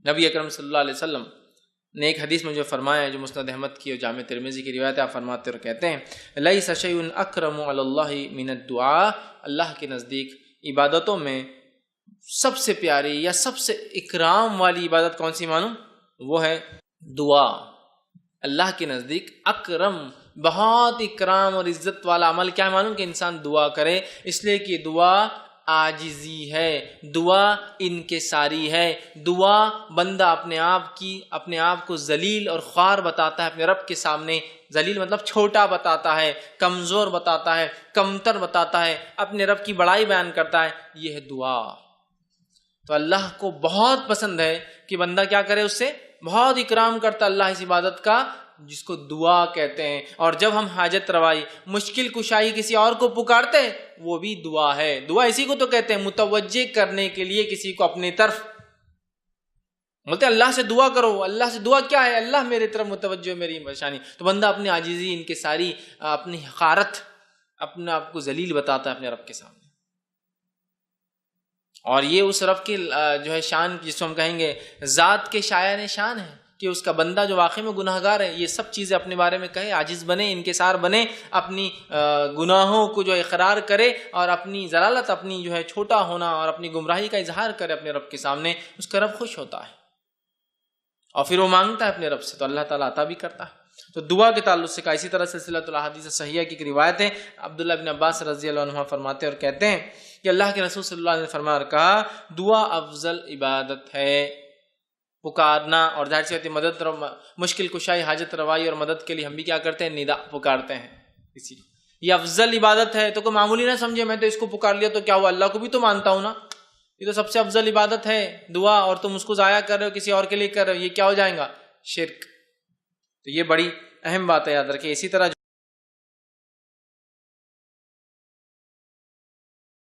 نبی اکرم صلی اللہ علیہ وسلم نے ایک حدیث میں جو فرمایا ہے، جو مسند احمد کی اور جامع ترمذی کی روایت ہے، آپ فرماتے اور کہتے ہیں لیس شیء اکرم علی اللہ من الدعاء، اللہ کے نزدیک عبادتوں میں سب سے پیاری یا سب سے اکرام والی عبادت کون سی معلوم؟ وہ ہے دعا۔ اللہ کے نزدیک اکرم، بہت اکرام اور عزت والا عمل کیا ہے معلوم؟ کہ انسان دعا کرے، اس لیے کہ دعا عاجزی ہے، دعا انکساری ہے، دعا بندہ اپنے آپ کو ذلیل اور خوار بتاتا ہے اپنے رب کے سامنے۔ ذلیل مطلب چھوٹا بتاتا ہے، کمزور بتاتا ہے، کمتر بتاتا ہے، اپنے رب کی بڑائی بیان کرتا ہے، یہ ہے دعا۔ تو اللہ کو بہت پسند ہے کہ بندہ کیا کرے، اس سے بہت اکرام کرتا اللہ اس عبادت کا، جس کو دعا کہتے ہیں۔ اور جب ہم حاجت روائی، مشکل کشائی کسی اور کو پکارتے ہیں، وہ بھی دعا ہے۔ دعا اسی کو تو کہتے ہیں متوجہ کرنے کے لیے کسی کو اپنی طرف۔ بولتے ہیں اللہ سے دعا کرو، اللہ سے دعا کیا ہے؟ اللہ میرے طرف متوجہ، میری پریشانی۔ تو بندہ اپنی عاجزی، انکساری، اپنی حقارت، اپنے آپ کو ذلیل بتاتا ہے اپنے رب کے سامنے۔ اور یہ اس رب کی جو ہے شان، جس کو ہم کہیں گے ذات کے شایان شان ہے، کہ اس کا بندہ جو واقعی میں گناہ گار ہے، یہ سب چیزیں اپنے بارے میں کہے، عاجز بنے، انکسار بنے، اپنی گناہوں کو جو اقرار کرے، اور اپنی ضلالت، اپنی جو ہے چھوٹا ہونا اور اپنی گمراہی کا اظہار کرے اپنے رب کے سامنے، اس کا رب خوش ہوتا ہے اور پھر وہ مانگتا ہے اپنے رب سے، تو اللہ تعالیٰ عطا بھی کرتا ہے۔ تو دعا کے تعلق سے کہا، اسی طرح سلسلہ الاحادیث صحیحہ کی ایک روایت ہے، عبداللہ بن عباس رضی اللہ عنہ فرماتے اور کہتے ہیں کہ اللہ کے رسول صلی اللہ علیہ وسلم نے فرمایا اور کہا، دعا افضل عبادت ہے۔ پکارنا، اور ظاہر سی بات ہے مدد، مشکل کشائی، حاجت روائی اور مدد کے لیے ہم بھی کیا کرتے ہیں؟ ندا پکارتے ہیں اسی کو۔ یہ افضل عبادت ہے، تو کوئی معمولی نہ سمجھے میں تو اس کو پکار لیا تو کیا ہوا، اللہ کو بھی تو مانتا ہوں نا، یہ تو سب سے افضل عبادت ہے دعا، اور تم اس کو ضائع کر رہے ہو، کسی اور کے لیے کر رہے ہو، یہ کیا ہو جائے گا؟ شرک۔ تو یہ بڑی اہم بات ہے، یاد رکھیں۔ اسی طرح